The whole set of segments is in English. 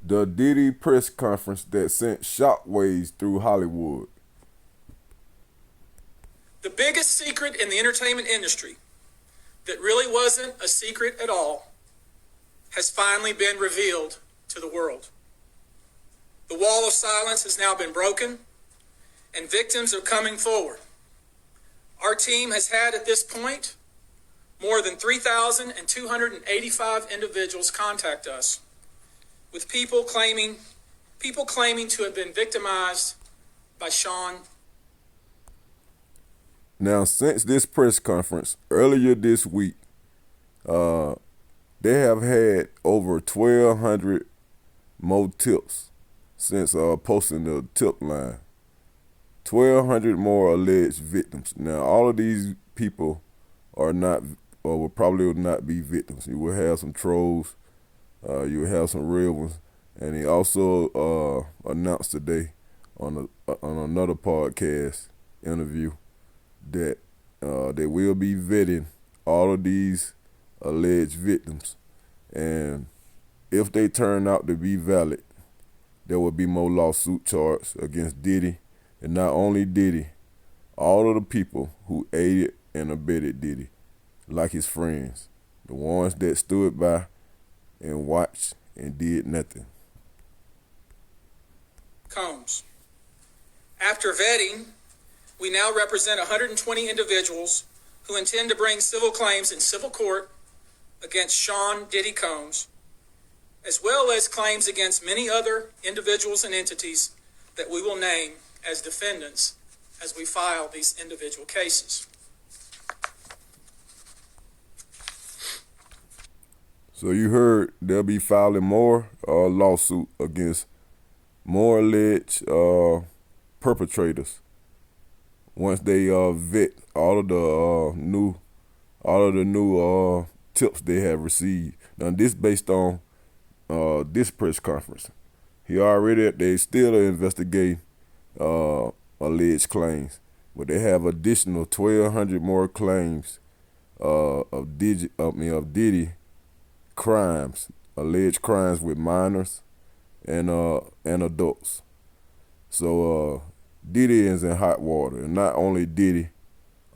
The Diddy press conference that sent shockwaves through Hollywood. The biggest secret in the entertainment industry that really wasn't a secret at all has finally been revealed to the world. The wall of silence has now been broken, and victims are coming forward. Our team has had at this point more than 3,285 individuals contact us with people claiming to have been victimized by Sean. Now, since this press conference earlier this week, they have had over 1,200 more tips since posting the tip line. 1,200 more alleged victims. Now, all of these people are not, or will probably not be victims. You will have some trolls, you will have some real ones, and he also announced today on another podcast interview that they will be vetting all of these alleged victims, and if they turn out to be valid, there will be more lawsuit charges against Diddy, and not only Diddy, all of the people who aided and abetted Diddy, like his friends, the ones that stood by and watched and did nothing. Combs. After vetting, we now represent 120 individuals who intend to bring civil claims in civil court against Sean Diddy Combs, as well as claims against many other individuals and entities that we will name as defendants as we file these individual cases. So you heard they'll be filing more lawsuit against more alleged perpetrators once they vet all of the new tips they have received. Now this based on this press conference. They still investigating alleged claims, but they have additional 1,200 more claims of Diddy crimes, alleged crimes with minors and adults. So Diddy is in hot water, and not only Diddy,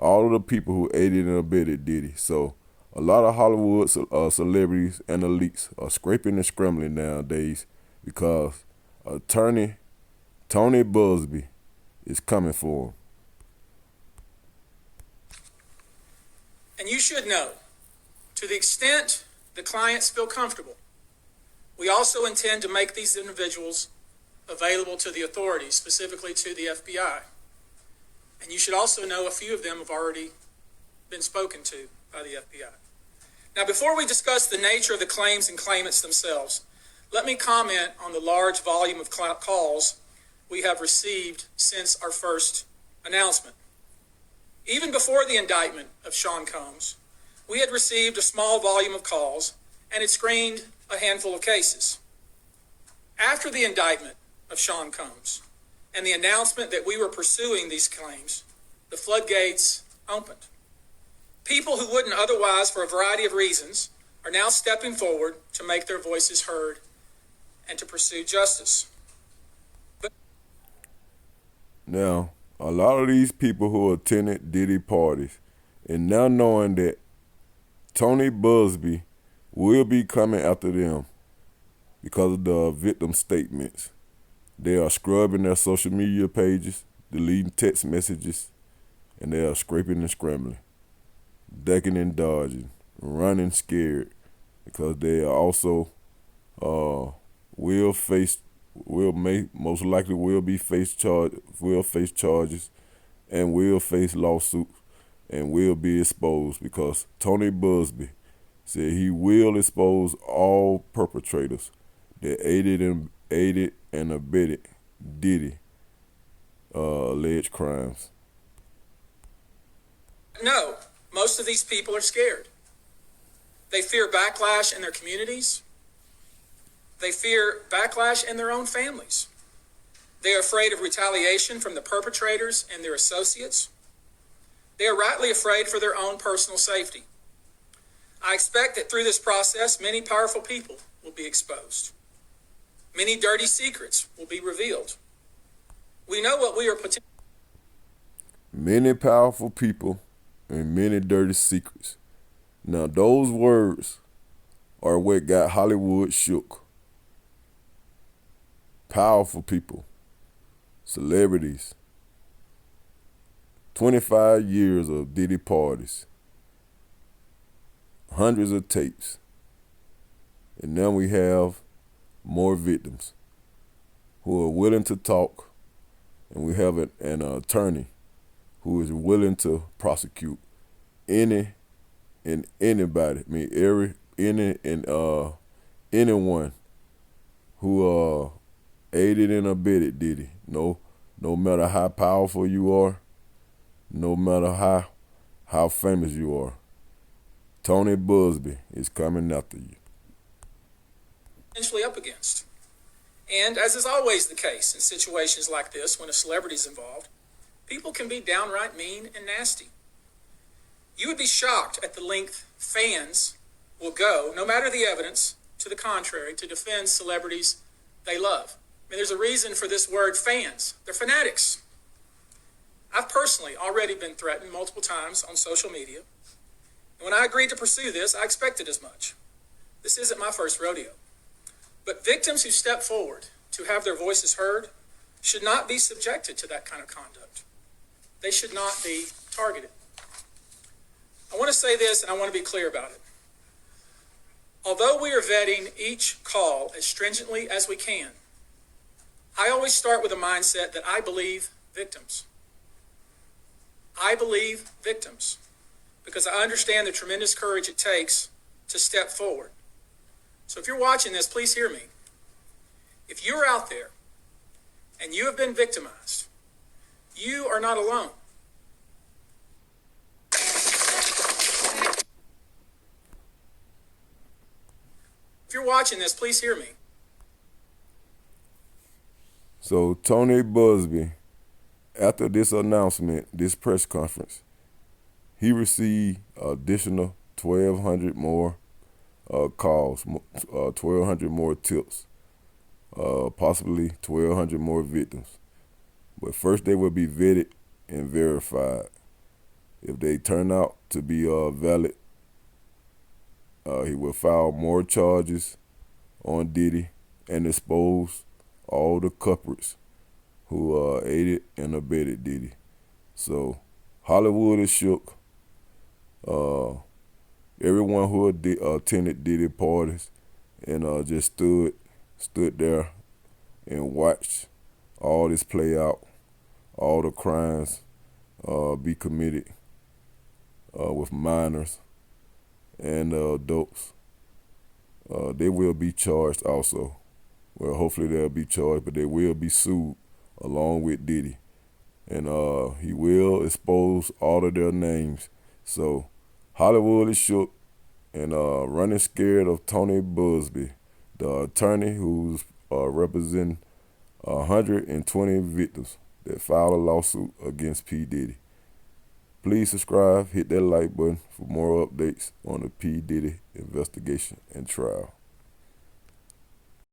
all of the people who aided and abetted Diddy. So a lot of Hollywood celebrities and elites are scraping and scrambling nowadays because attorney Tony Busby is coming for him. And you should know, to the extent the clients feel comfortable, we also intend to make these individuals available to the authorities, specifically to the FBI. And you should also know a few of them have already been spoken to by the FBI. Now, before we discuss the nature of the claims and claimants themselves, let me comment on the large volume of calls we have received since our first announcement. Even before the indictment of Sean Combs, we had received a small volume of calls and had screened a handful of cases. After the indictment of Sean Combs and the announcement that we were pursuing these claims, the floodgates opened. People who wouldn't otherwise, for a variety of reasons, are now stepping forward to make their voices heard and to pursue justice. Now, a lot of these people who attended Diddy parties, and now knowing that Tony Busby will be coming after them because of the victim statements, they are scrubbing their social media pages, deleting text messages, and they are scraping and scrambling, ducking and dodging, running scared, because they are also most likely will face charges and will face lawsuits and will be exposed, because Tony Busby said he will expose all perpetrators that aided and abetted Diddy alleged crimes. No, most of these people are scared. They fear backlash in their communities. They fear backlash in their own families. They are afraid of retaliation from the perpetrators and their associates. They are rightly afraid for their own personal safety. I expect that through this process, many powerful people will be exposed. Many dirty secrets will be revealed. We know what we are potentially. Many powerful people and many dirty secrets. Now, those words are what got Hollywood shook. Powerful people, celebrities, 25 years of Diddy parties, hundreds of tapes, and now we have more victims who are willing to talk, and we have an attorney who is willing to prosecute any and anybody. I mean, anyone who aided and abetted Diddy. No matter how powerful you are, no matter how famous you are, Tony Busby is coming after you. Potentially up against. And as is always the case in situations like this, when a celebrity is involved, people can be downright mean and nasty. You would be shocked at the length fans will go, no matter the evidence to the contrary, to defend celebrities they love. I mean, there's a reason for this word fans. They're fanatics. I've personally already been threatened multiple times on social media. And when I agreed to pursue this, I expected as much. This isn't my first rodeo. But victims who step forward to have their voices heard should not be subjected to that kind of conduct. They should not be targeted. I want to say this, and I want to be clear about it. Although we are vetting each call as stringently as we can, I always start with a mindset that I believe victims. I believe victims because I understand the tremendous courage it takes to step forward. So if you're watching this, please hear me. If you're out there and you have been victimized, you are not alone. If you're watching this, please hear me. So Tony Busby, after this announcement, this press conference, he received additional 1,200 more calls, 1,200 more tips, possibly 1,200 more victims. But first they will be vetted and verified. If they turn out to be valid, he will file more charges on Diddy and expose all the culprits who aided and abetted Diddy. So Hollywood is shook. Everyone who attended Diddy parties and just stood there and watched all this play out, all the crimes be committed with minors and adults. They will be charged also. Well, hopefully they'll be charged, but they will be sued along with Diddy. And he will expose all of their names. So Hollywood is shook and running scared of Tony Busby, the attorney who's representing 120 victims that filed a lawsuit against P. Diddy. Please subscribe, hit that like button for more updates on the P. Diddy investigation and trial.